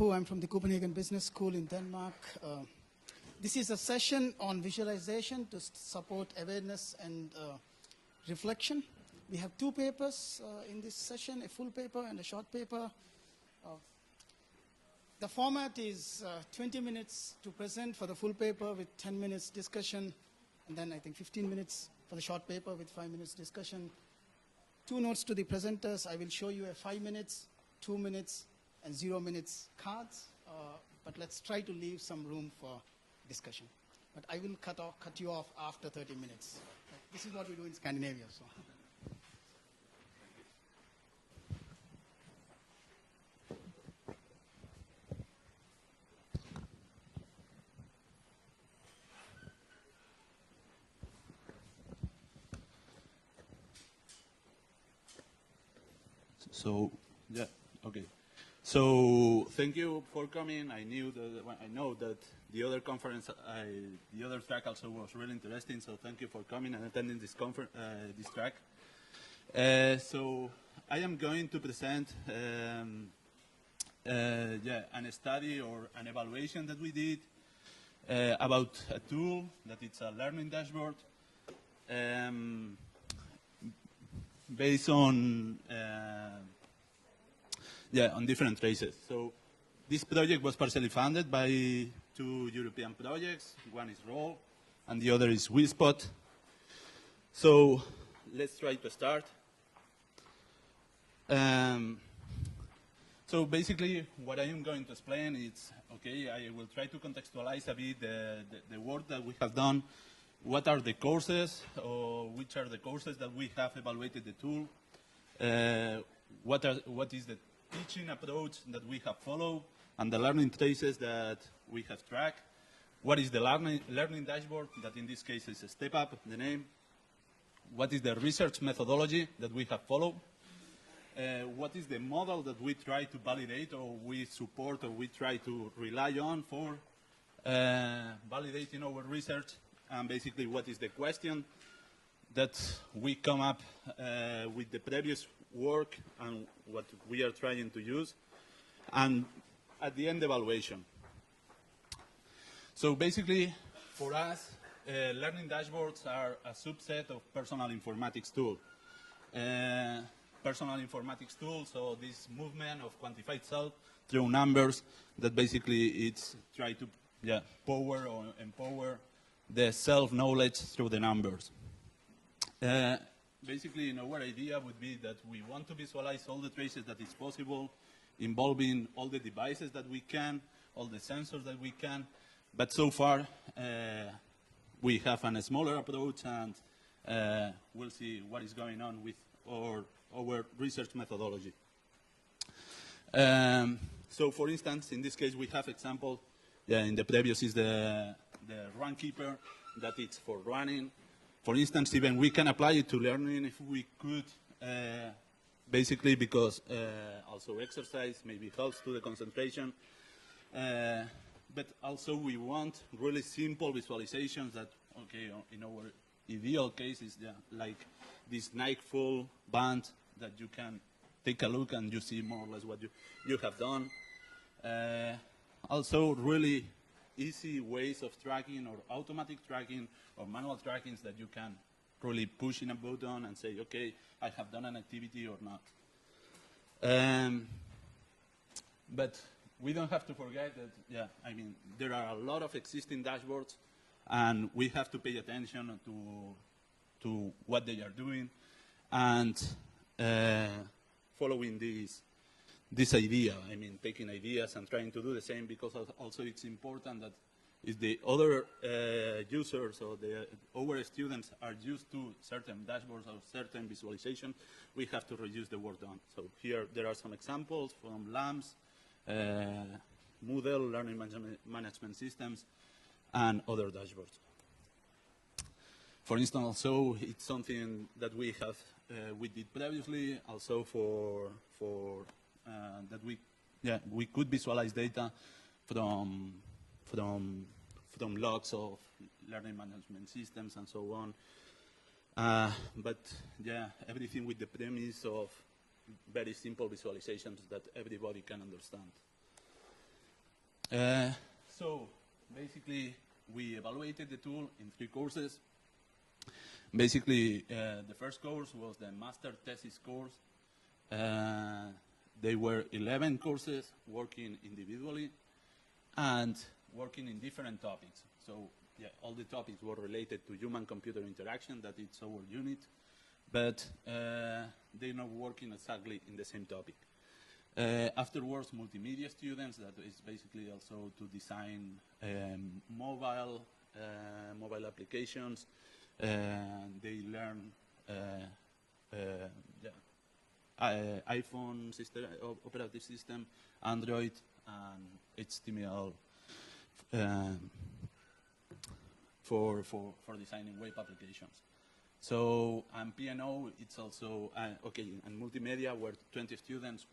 Pu. I'm from the Copenhagen Business School in Denmark. This is a session on visualization to support awareness and reflection. We have two papers in this session, a full paper and a short paper. The format is 20 minutes to present for the full paper with 10 minutes discussion, and then I think 15 minutes for the short paper with 5 minutes discussion. Two notes to the presenters. I will show you a 5 minutes, 2 minutes, and 0 minutes cards, but let's try to leave some room for discussion. But I will cut you off after 30 minutes. This is what we do in Scandinavia. So. So, yeah, okay. So, thank you for coming. I know that the other conference, the other track also was really interesting. So, thank you for coming and attending this this track. So, I am going to present, a study or an evaluation that we did about a tool that it's a learning dashboard. Based on on different traces. So this project was partially funded by two European projects. One is Roll, and the other is WeSpot. So let's try to start. So basically, what I am going to explain is, okay, I will try to contextualize a bit the work that we have done. What are the courses, or which are the courses that we have evaluated the tool? What is the teaching approach that we have followed, and the learning traces that we have tracked? What is the learning dashboard, that in this case is a StepUp, the name? What is the research methodology that we have followed? What is the model that we try to validate, or we support, or we try to rely on for validating our research? And basically, what is the question that we come up with the previous work and what we are trying to use? And at the end, evaluation. So basically, for us, learning dashboards are a subset of personal informatics tool. Personal informatics tool, so this movement of quantified self through numbers that basically it's try to power or empower the self-knowledge through the numbers. Basically, our idea would be that we want to visualize all the traces that is possible, involving all the devices that we can, all the sensors that we can. But so far, we have a smaller approach, and we'll see what is going on with our research methodology. So, for instance, in this case, we have example. In the previous is the run keeper, that it's for running. For instance, even we can apply it to learning if we could, basically because also exercise maybe helps to the concentration. But also we want really simple visualizations that, okay, in our ideal case is like this Nike full band that you can take a look and you see more or less what you have done. Also really easy ways of tracking, or automatic tracking, or manual trackings that you can really push in a button and say, okay, I have done an activity or not. But we don't have to forget that, there are a lot of existing dashboards, and we have to pay attention to what they are doing, and following this idea, taking ideas and trying to do the same, because also it's important that if the other users or our students are used to certain dashboards or certain visualization, we have to reduce the work done. So here there are some examples from LAMS, Moodle, Learning Management Systems, and other dashboards. For instance, also it's something that we did previously, also for that we could visualize data from logs of learning management systems and so on. But everything with the premise of very simple visualizations that everybody can understand. So basically, we evaluated the tool in 3 courses. Basically, the first course was the master thesis course. They were 11 courses working individually and working in different topics. So yeah, all the topics were related to human-computer interaction, that it's our unit, but they're not working exactly in the same topic. Afterwards, multimedia students, that is basically also to design mobile applications. They learn iPhone system, operative system, Android, and HTML for designing web applications. So, and P&O, it's also, okay, and multimedia were 20 students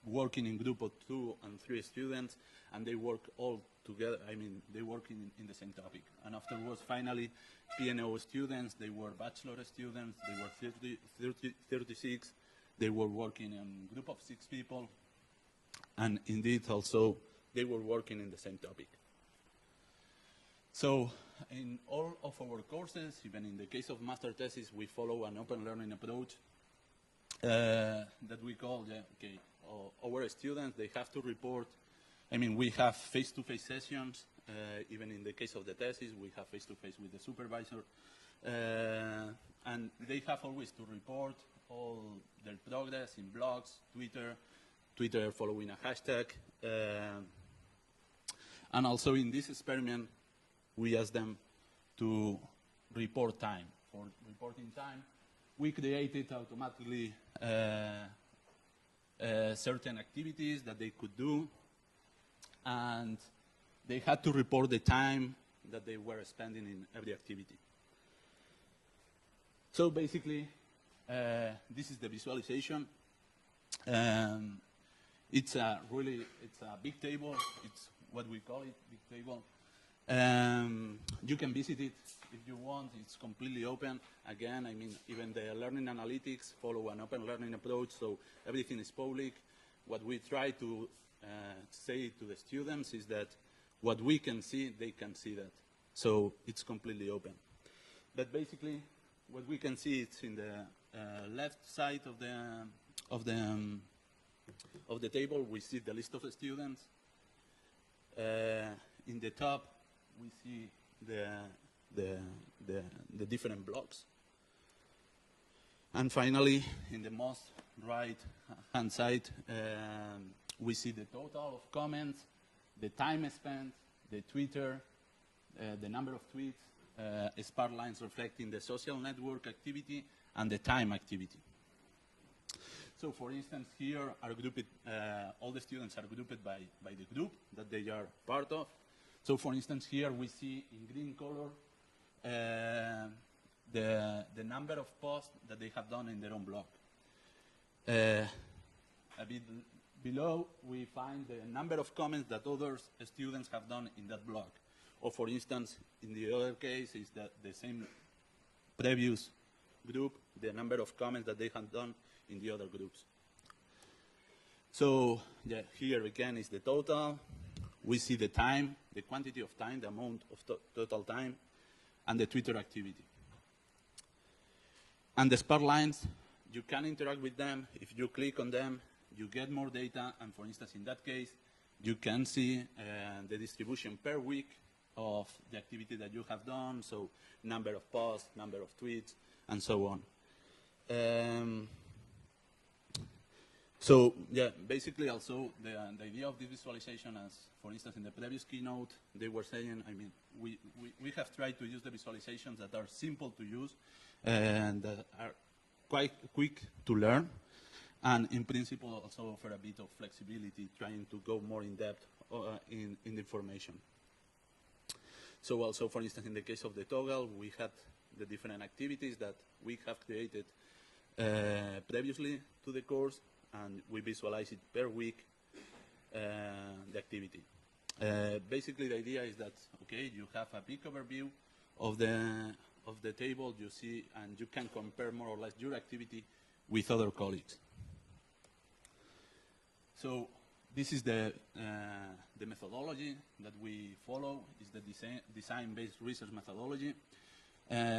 working in group of 2 and 3 students, and they work all together. I mean, they work in the same topic. And afterwards, finally, P&O students, they were bachelor students, they were 36, they were working in a group of 6 people, and indeed also, they were working in the same topic. So, in all of our courses, even in the case of master thesis, we follow an open learning approach that we call, our students, they have to report. I mean, we have face-to-face sessions. Even in the case of the thesis, we have face-to-face with the supervisor. And they have always to report all their progress in blogs, Twitter following a hashtag. And also in this experiment, we asked them to report time. For reporting time, we created automatically certain activities that they could do, and they had to report the time that they were spending in every activity. So basically, this is the visualization. It's a big table. It's what we call it, big table. You can visit it if you want. It's completely open. Again, I mean, even the learning analytics follow an open learning approach, so everything is public. What we try to say to the students is that what we can see, they can see that. So it's completely open. But basically, what we can see is in the left side of the table, we see the list of the students. In the top, we see the different blocks. And finally, in the most right-hand side, we see the total of comments, the time spent, the Twitter, the number of tweets, spark lines reflecting the social network activity and the time activity. So, for instance, here are grouped, all the students are grouped by the group that they are part of. So, for instance, here we see in green color the number of posts that they have done in their own blog. A bit below, we find the number of comments that other students have done in that blog. Or, for instance, in the other case, is that the same previous group, the number of comments that they have done in the other groups. So, yeah, here again is the total. We see the time, the quantity of time, the amount of total time, and the Twitter activity. And the spark lines, you can interact with them. If you click on them, you get more data. And for instance, in that case, you can see the distribution per week of the activity that you have done, so number of posts, number of tweets, and so on. So, yeah, basically also the idea of this visualization, as for instance in the previous keynote, they were saying, I mean, we have tried to use the visualizations that are simple to use and that are quite quick to learn, and in principle also offer a bit of flexibility, trying to go more in depth in the information. So also, for instance, in the case of the toggle, we had the different activities that we have created previously to the course, and we visualize it per week, the activity. Basically, the idea is that, okay, you have a big overview of the table, you see, and you can compare more or less your activity with other colleagues. So this is the the methodology that we follow is the design-based research methodology.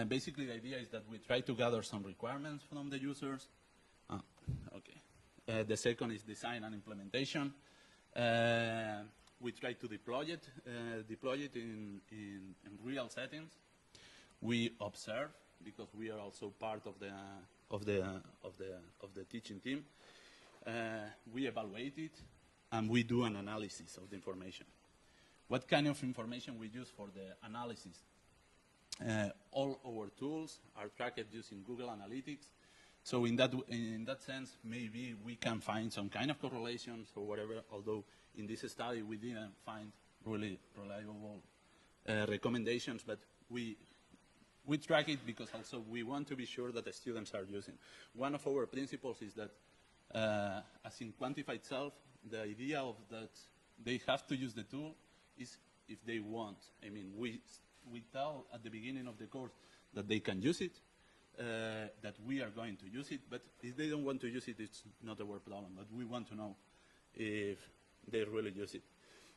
Basically, the idea is that we try to gather some requirements from the users. The second is design and implementation. We try to deploy it in real settings. We observe, because we are also part of the teaching team. We evaluate it, and we do an analysis of the information. What kind of information we use for the analysis? All our tools are tracked using Google Analytics. So in that sense, maybe we can find some kind of correlations or whatever, although in this study we didn't find really reliable recommendations, but we track it because also we want to be sure that the students are using. One of our principles is that, as in quantified self, the idea of that they have to use the tool is if they want. I mean, we tell at the beginning of the course that they can use it, that we are going to use it, but if they don't want to use it, it's not our problem, but we want to know if they really use it.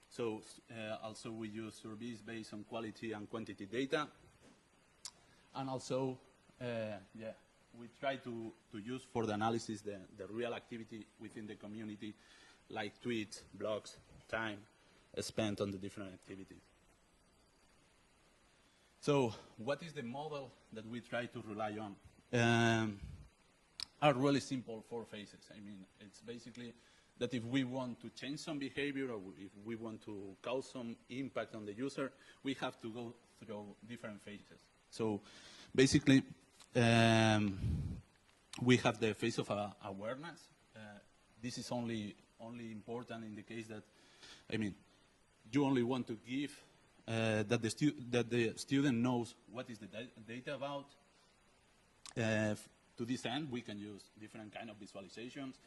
So also we use surveys based on quality and quantity data, and also, we try to use for the analysis the real activity within the community, like tweets, blogs, time spent on the different activities. So what is the model that we try to rely on? Are really simple 4 phases. I mean, it's basically that if we want to change some behavior or if we want to cause some impact on the user, we have to go through different phases. So basically, we have the phase of awareness. This is only important in the case that, I mean, you only want to give that the student knows what is the data about. To this end, we can use different kind of visualizations.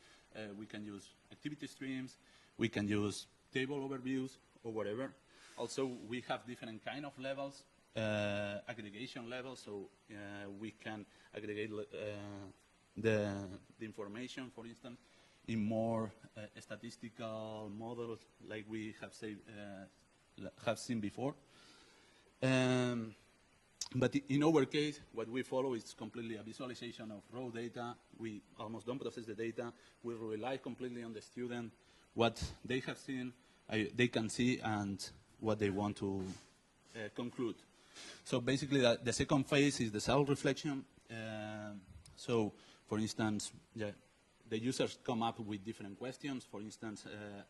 We can use activity streams. We can use table overviews or whatever. Also, we have different kind of levels, aggregation levels, so we can aggregate the information, for instance, in more statistical models like we have seen before. But in our case, what we follow is completely a visualization of raw data. We almost don't process the data. We rely completely on the student, what they have seen, they can see, and what they want to conclude. So basically, the second phase is the self-reflection. So, for instance, the users come up with different questions. For instance,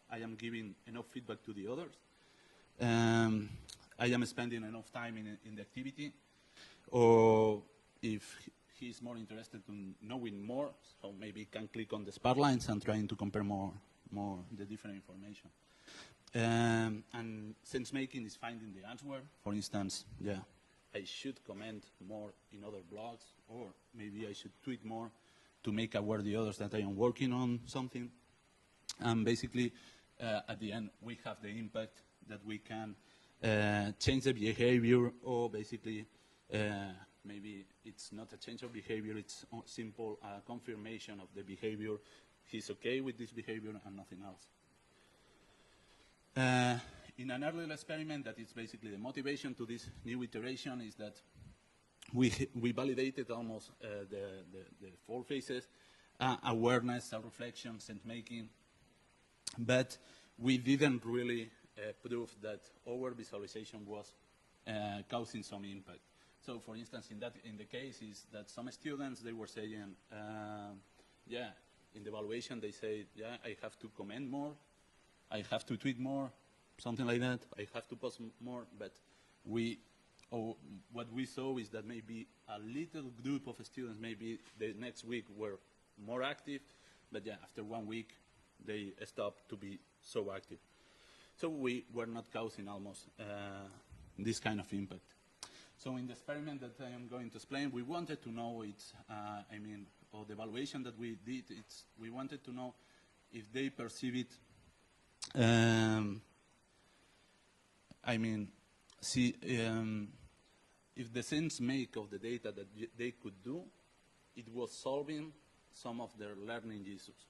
I am giving enough feedback to the others. I am spending enough time in the activity. Or if he's more interested in knowing more, so maybe he can click on the sparklines and trying to compare more the different information. And sense making is finding the answer. For instance, I should comment more in other blogs, or maybe I should tweet more to make aware the others that I am working on something. And basically, at the end, we have the impact that we can change the behavior, or basically, maybe it's not a change of behavior, it's simple confirmation of the behavior. He's okay with this behavior and nothing else. In an earlier experiment, that is basically the motivation to this new iteration, is that we validated almost the 4 phases, awareness, self-reflection, sense-making, but we didn't really prove that our visualization was causing some impact. So, for instance, in the case is that some students, they were saying, in the evaluation they say, I have to comment more, I have to tweet more, something like that, I have to post more, but what we saw is that maybe a little group of students, maybe the next week were more active, but after 1 week, they stopped to be so active. So we were not causing almost this kind of impact. So in the experiment that I am going to explain, we wanted to know or the evaluation that we did, we wanted to know if they perceive it, if the sense make of the data that they could do, it was solving some of their learning issues.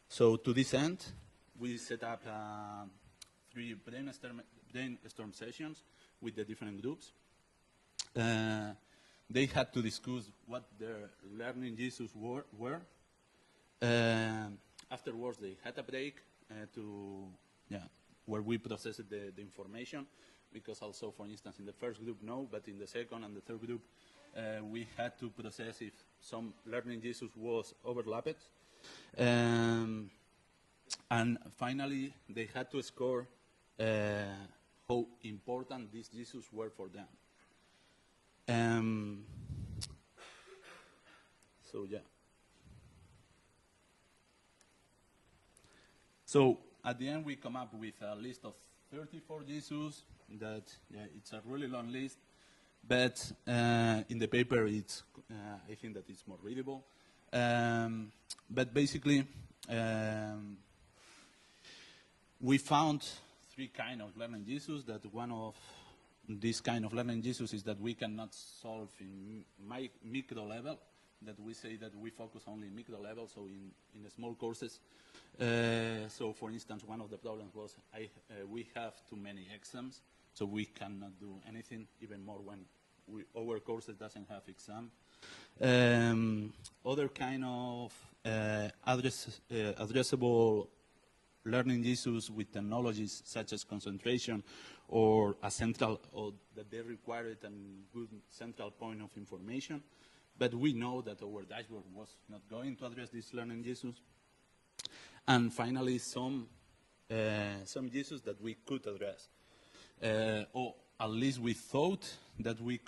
So to this end, we set up 3 brainstorm sessions with the different groups. They had to discuss what their learning issues were. Afterwards, they had a break where we processed the information, because also, for instance, in the first group, no, but in the second and the third group, we had to process if some learning issues was overlapped. And finally, they had to score how important these issues were for them. So, yeah. So, at the end, we come up with a list of 34 issues that, it's a really long list, but in the paper, it's, I think that it's more readable. But basically, we found 3 kinds of learning issues. That one of these kind of learning issues is that we cannot solve in micro level, that we say that we focus only in micro level, so in the small courses. So for instance, one of the problems was we have too many exams, so we cannot do anything, even more when our courses doesn't have exam. Other kind of addressable learning issues with technologies such as concentration or a central, or that they require a good central point of information. But we know that our dashboard was not going to address these learning issues. And finally, some issues that we could address, or at least we thought that we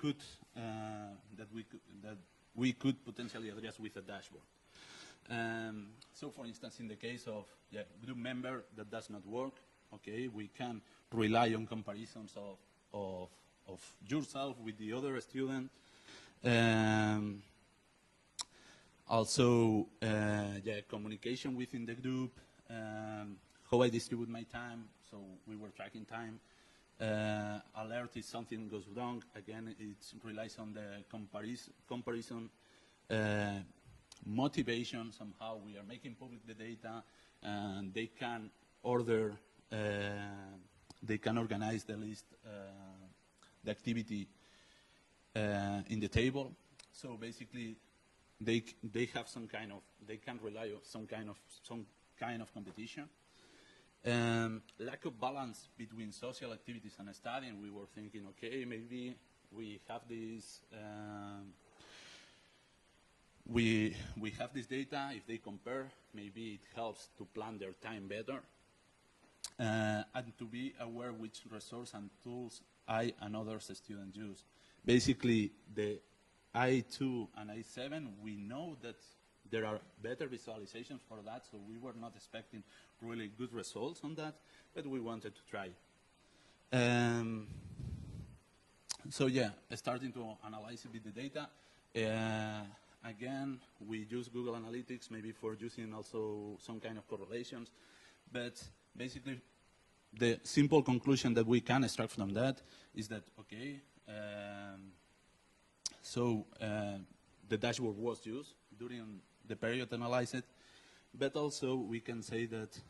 could potentially address with a dashboard. So, for instance, in the case of group member that does not work, okay, we can rely on comparisons of yourself with the other student. Also, communication within the group, how I distribute my time, so we were tracking time. Alert if something goes wrong, again, it relies on the comparison. Motivation, somehow we are making public the data, and they can order, they can organize the list, the activity in the table. So basically, they have some kind of, they can rely on some kind of competition. Lack of balance between social activities and studying. We were thinking, okay, maybe we have this. We have this data. If they compare, maybe it helps to plan their time better, and to be aware which resource and tools I and others students use. Basically, the I2 and I7, we know that there are better visualizations for that, so we were not expecting really good results on that, but we wanted to try. So yeah, starting to analyze a bit the data. Again, we use Google Analytics, maybe for using also some kind of correlations, but basically the simple conclusion that we can extract from that is that, okay, the dashboard was used during the period analyzed, but also we can say that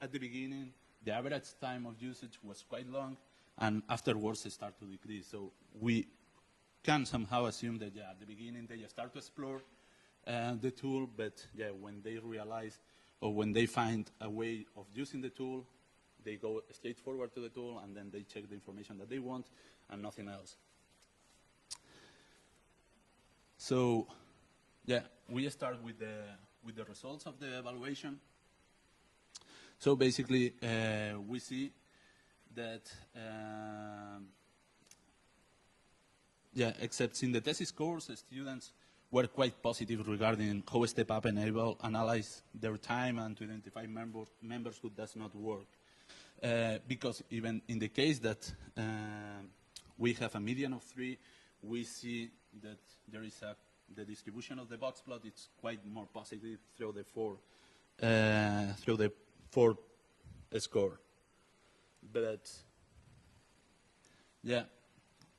at the beginning, the average time of usage was quite long, and afterwards it started to decrease. So we can somehow assume that at the beginning they start to explore the tool, but when they realize or when they find a way of using the tool, they go straight forward to the tool, and then they check the information that they want and nothing else. So, we start with the results of the evaluation. So basically, we see that, except in the thesis course, students were quite positive regarding how StepUp analyze their time and to identify members who does not work. Because even in the case that we have a median of 3, we see that there is the distribution of the box plot. It's quite more positive through the 4 score. But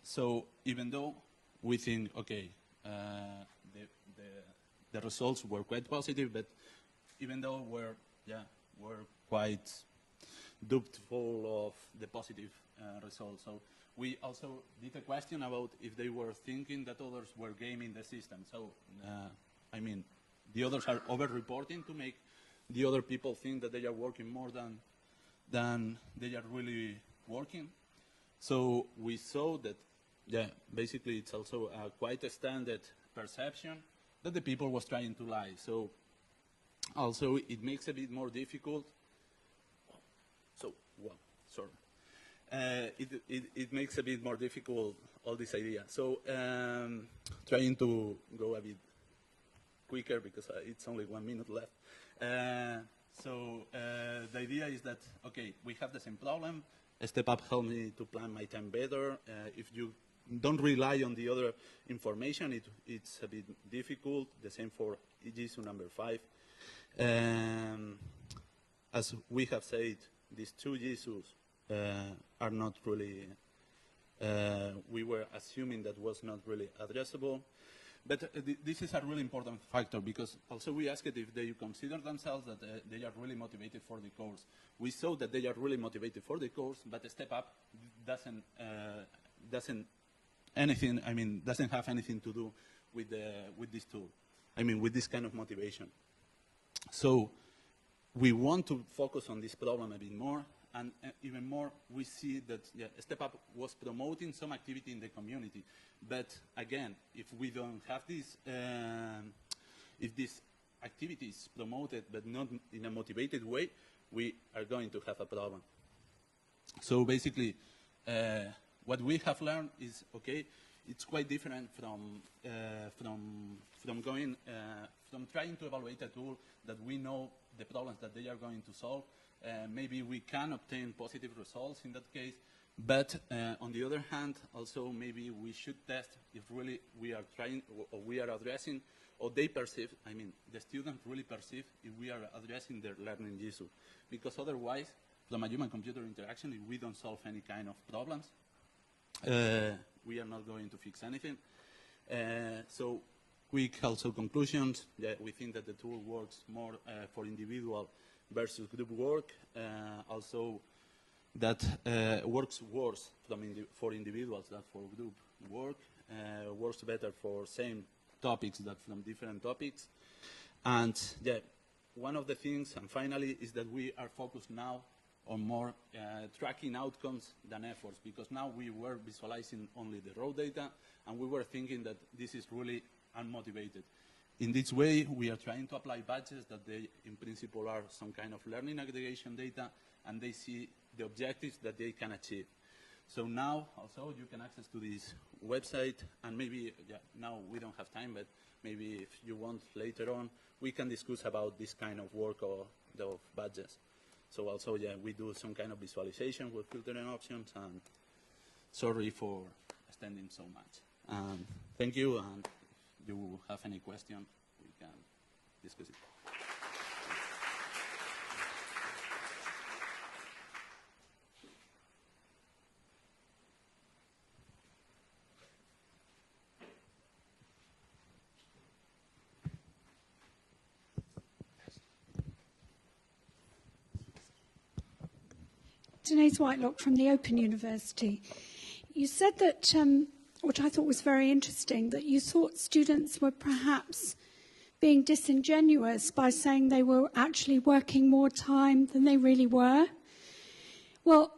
so even though we think, okay, the results were quite positive, but even though we're quite duped full of the positive results. So we also did a question about if they were thinking that others were gaming the system. So, I mean, the others are over-reporting to make the other people think that they are working more than they are really working. So we saw that, yeah, basically it's also quite a standard perception that the people was trying to lie. So also it makes a bit more difficult. So, well, sorry. It makes a bit more difficult, all this idea. So trying to go a bit quicker because it's only 1 minute left. So the idea is that, okay, we have the same problem. StepUp helped me to plan my time better. If you don't rely on the other information, it's a bit difficult. The same for issue number 5. As we have said, these 2 issues are not really, we were assuming that was not really addressable. But this is a really important factor because also we asked if they consider themselves that they are really motivated for the course. We saw that they are really motivated for the course, but StepUp doesn't have anything to do with this tool. I mean, with this kind of motivation. So we want to focus on this problem a bit more. And even more, we see that StepUp was promoting some activity in the community. But again, if we don't have this, if this activity is promoted but not in a motivated way, we are going to have a problem. So basically, what we have learned is, okay, it's quite different from trying to evaluate a tool that we know the problems that they are going to solve. Maybe we can obtain positive results in that case, but on the other hand, also maybe we should test if really we are trying or we are addressing or they perceive, I mean, the students really perceive if we are addressing their learning issue. Because otherwise, from a human-computer interaction, if we don't solve any kind of problems, we are not going to fix anything. So quick also conclusions. We think that the tool works more for individual versus group work. Also that works worse for individuals than for group work. Works better for same topics than from different topics. And yeah, one of the things, and finally, is that we are focused now on more tracking outcomes than efforts, because now we were visualizing only the raw data, and we were thinking that this is really unmotivated. In this way, we are trying to apply badges that they, in principle, are some kind of learning aggregation data, and they see the objectives that they can achieve. So now, also, you can access to this website, and maybe, now we don't have time, but maybe if you want later on, we can discuss about this kind of work of badges. So also, we do some kind of visualization with filtering options, and sorry for extending so much. Thank you, and if you have any question, we can discuss it. Denise Whitelock from the Open University. You said that, which I thought was very interesting, that you thought students were perhaps being disingenuous by saying they were actually working more time than they really were. Well,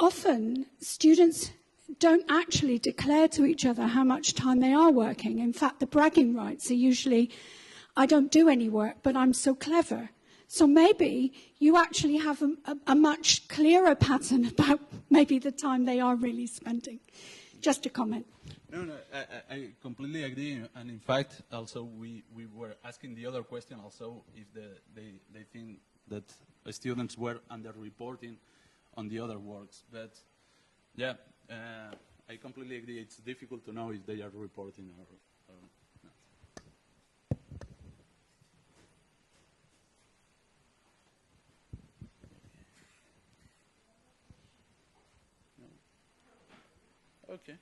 often students don't actually declare to each other how much time they are working. In fact, the bragging rights are usually, I don't do any work, but I'm so clever. So maybe you actually have a much clearer pattern about maybe the time they are really spending. Just a comment. No, I completely agree. And in fact, also we were asking the other question also if they think that students were underreporting on the other works. But yeah, I completely agree. It's difficult to know if they are reporting or not. Okay.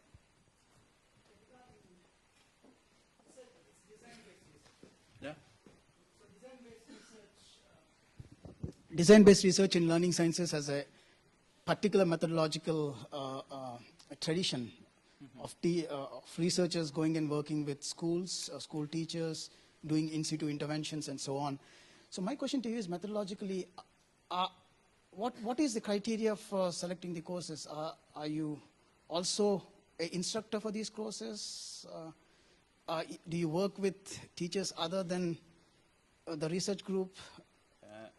So Yeah. design-based research, design-based research in learning sciences has a particular methodological tradition of researchers going and working with schools, school teachers, doing in situ interventions and so on. So my question to you is methodologically, what is the criteria for selecting the courses? Are you also an instructor for these courses? Do you work with teachers other than the research group?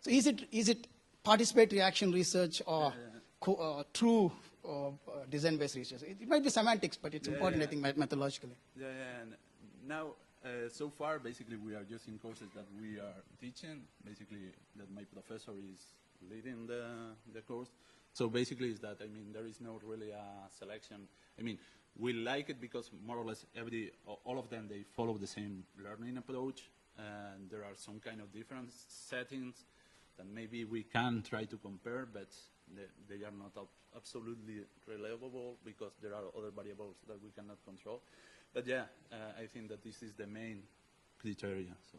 So is it participatory action research or true design-based research? It might be semantics, but it's important, I think, methodologically. Yeah, and now, so far, basically, we are using courses that we are teaching, basically, that my professor is leading the course. So basically, is that, I mean, there is not really a selection. I mean, we like it because more or less all of them, they follow the same learning approach, and there are some kind of different settings that maybe we can try to compare, but they are not absolutely reliable because there are other variables that we cannot control. But yeah, I think that this is the main criteria. So.